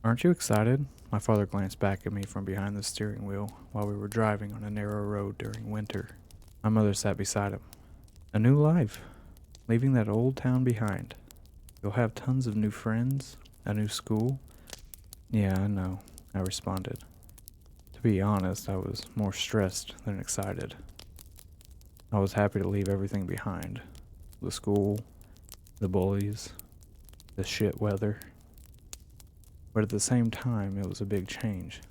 Aren't you excited? My father glanced back at me from behind the steering wheel while we were driving on a narrow road during winter. My mother sat beside him. A new life, leaving that old town behind. You'll have tons of new friends, a new school. Yeah, I know, I responded. To be honest, I was more stressed than excited. I was happy to leave everything behind. The school, the bullies, the shit weather. But at the same time, it was a big change.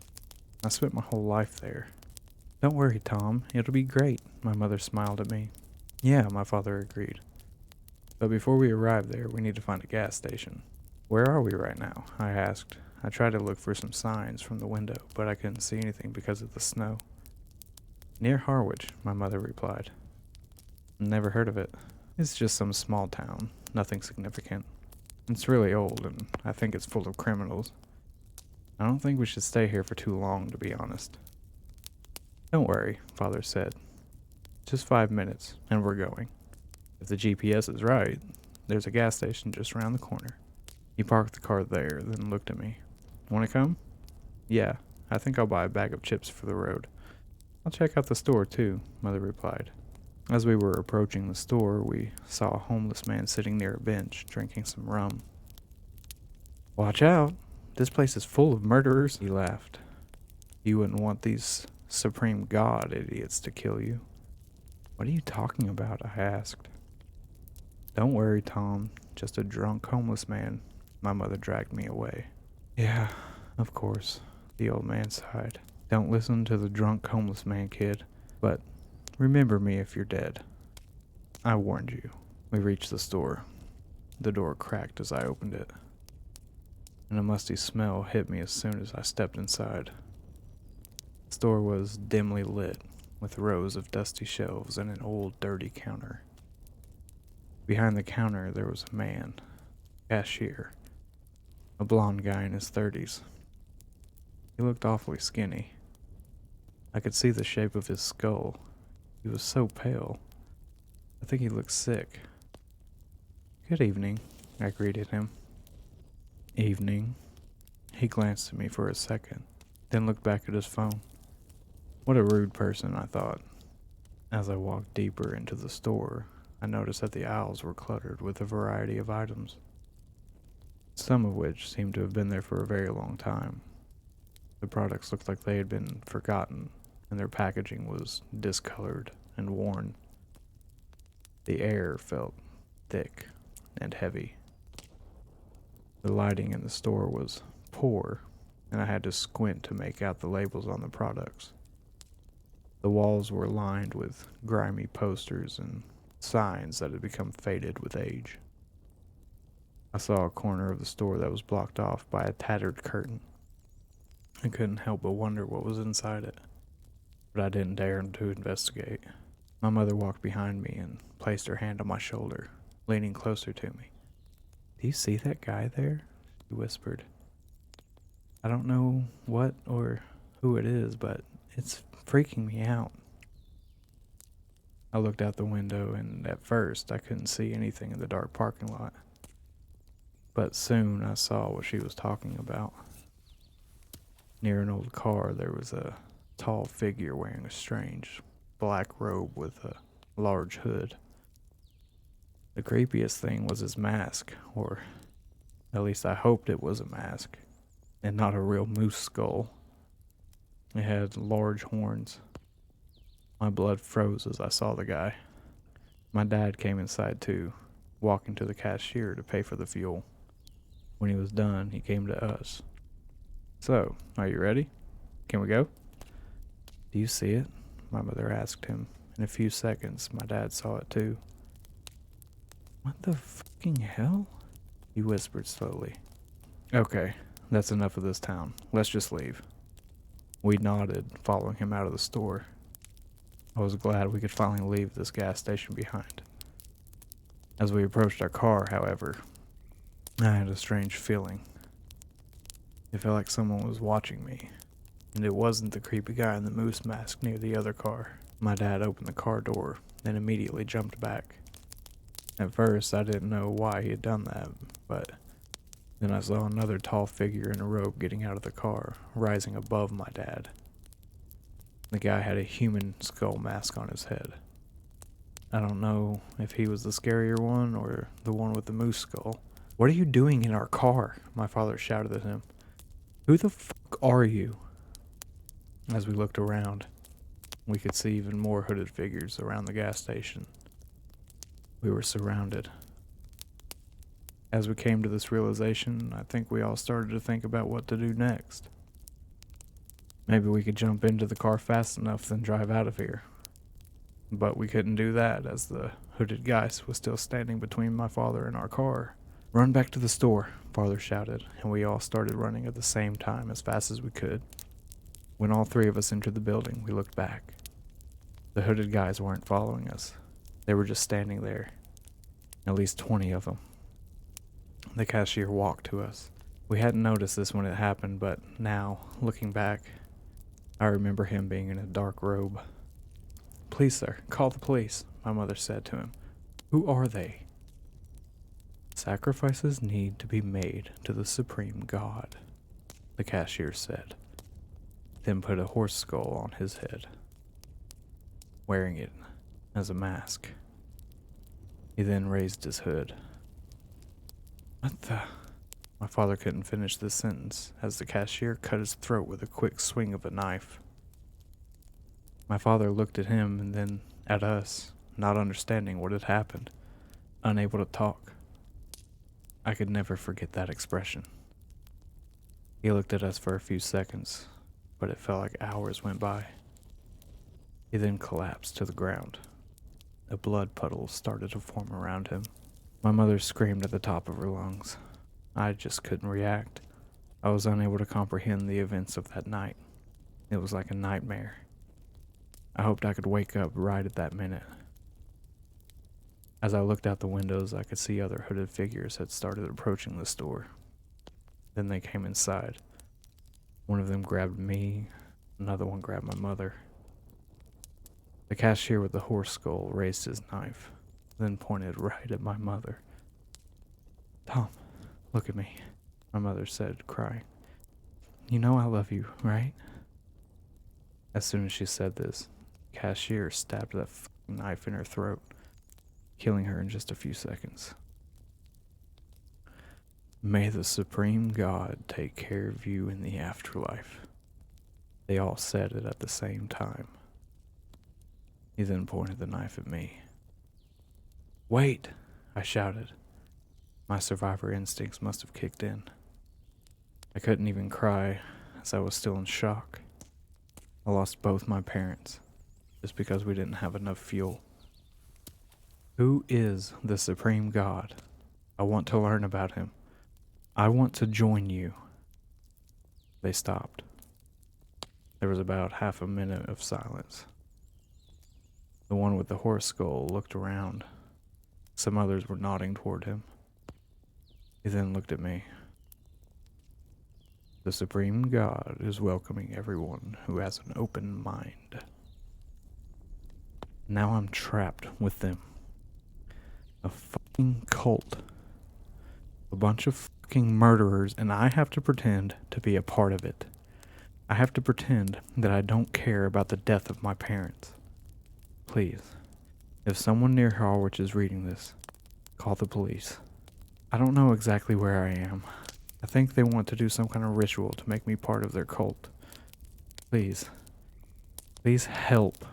I spent my whole life there. Don't worry, Tom. It'll be great, my mother smiled at me. Yeah, my father agreed. But before we arrived there, we need to find a gas station. Where are we right now? I asked. I tried to look for some signs from the window, but I couldn't see anything because of the snow. Near Harwich, my mother replied. Never heard of it. It's just some small town, nothing significant. It's really old, and I think it's full of criminals. I don't think we should stay here for too long, to be honest. Don't worry, Father said. Just 5 minutes, and we're going. If the GPS is right, there's a gas station just around the corner. He parked the car there, then looked at me. Want to come? Yeah, I think I'll buy a bag of chips for the road. I'll check out the store too, Mother replied. As we were approaching the store, we saw a homeless man sitting near a bench, drinking some rum. Watch out! This place is full of murderers, he laughed. You wouldn't want these Supreme God idiots to kill you. What are you talking about? I asked. Don't worry, Tom. Just a drunk homeless man. My mother dragged me away. Yeah, of course, the old man sighed. Don't listen to the drunk homeless man, kid. But remember me if you're dead. I warned you. We reached the store. The door cracked as I opened it, and a musty smell hit me as soon as I stepped inside. The store was dimly lit, with rows of dusty shelves and an old, dirty counter. Behind the counter, there was a man, cashier, a blond guy in his 30s. He looked awfully skinny. I could see the shape of his skull. He was so pale. I think he looked sick. Good evening, I greeted him. Evening. He glanced at me for a second, then looked back at his phone. What a rude person, I thought. As I walked deeper into the store, I noticed that the aisles were cluttered with a variety of items, some of which seemed to have been there for a very long time. The products looked like they had been forgotten, and their packaging was discolored and worn. The air felt thick and heavy. The lighting in the store was poor, and I had to squint to make out the labels on the products. The walls were lined with grimy posters and signs that had become faded with age. I saw a corner of the store that was blocked off by a tattered curtain. I couldn't help but wonder what was inside it, but I didn't dare to investigate. My mother walked behind me and placed her hand on my shoulder, leaning closer to me. Do you see that guy there? She whispered. I don't know what or who it is, but it's freaking me out. I looked out the window, and at first I couldn't see anything in the dark parking lot. But soon I saw what she was talking about. Near an old car, there was a tall figure wearing a strange black robe with a large hood. The creepiest thing was his mask, or at least I hoped it was a mask, and not a real moose skull. It had large horns. My blood froze as I saw the guy. My dad came inside too, walking to the cashier to pay for the fuel. When he was done, he came to us. So, are you ready? Can we go? Do you see it? My mother asked him. In a few seconds, my dad saw it too. What the fucking hell? He whispered slowly. Okay, that's enough of this town. Let's just leave. We nodded, following him out of the store. I was glad we could finally leave this gas station behind. As we approached our car, however, I had a strange feeling. It felt like someone was watching me, and it wasn't the creepy guy in the moose mask near the other car. My dad opened the car door, then immediately jumped back. At first, I didn't know why he had done that, but Then I saw another tall figure in a robe getting out of the car, rising above my dad. The guy had a human skull mask on his head. I don't know if he was the scarier one or the one with the moose skull. "What are you doing in our car?" my father shouted at him. "Who the fuck are you?" As we looked around, we could see even more hooded figures around the gas station. We were surrounded. As we came to this realization, I think we all started to think about what to do next. Maybe we could jump into the car fast enough, then drive out of here. But we couldn't do that, as the hooded guy was still standing between my father and our car. "Run back to the store," father shouted, and we all started running at the same time as fast as we could. When all three of us entered the building, we looked back. The hooded guys weren't following us. They were just standing there. At least 20 of them. The cashier walked to us. We hadn't noticed this when it happened, but now, looking back, I remember him being in a dark robe. "Please, sir, call the police," my mother said to him. "Who are they?" "Sacrifices need to be made to the supreme God," the cashier said, then put a horse skull on his head, wearing it as a mask. He then raised his hood. "What the?" My father couldn't finish this sentence, as the cashier cut his throat with a quick swing of a knife. My father looked at him and then at us, not understanding what had happened, unable to talk. I could never forget that expression. He looked at us for a few seconds, but it felt like hours went by. He then collapsed to the ground. A blood puddle started to form around him. My mother screamed at the top of her lungs. I just couldn't react. I was unable to comprehend the events of that night. It was like a nightmare. I hoped I could wake up right at that minute. As I looked out the windows, I could see other hooded figures had started approaching the store. Then they came inside. One of them grabbed me, another one grabbed my mother. The cashier with the horse skull raised his knife, then pointed right at my mother. "Tom, look at me," my mother said, crying. "You know I love you, right?" As soon as she said this, the cashier stabbed that knife in her throat, killing her in just a few seconds. "May the supreme God take care of you in the afterlife." They all said it at the same time. He then pointed the knife at me. "Wait!" I shouted. My survivor instincts must have kicked in. I couldn't even cry, as I was still in shock. I lost both my parents, just because we didn't have enough fuel. "Who is the supreme God? I want to learn about him. I want to join you." They stopped. There was about half a minute of silence. The one with the horse skull looked around. Some others were nodding toward him. He then looked at me. "The supreme God is welcoming everyone who has an open mind." Now I'm trapped with them. A fucking cult. A bunch of fucking murderers, and I have to pretend to be a part of it. I have to pretend that I don't care about the death of my parents. Please, if someone near Harwich is reading this, call the police. I don't know exactly where I am. I think they want to do some kind of ritual to make me part of their cult. Please help.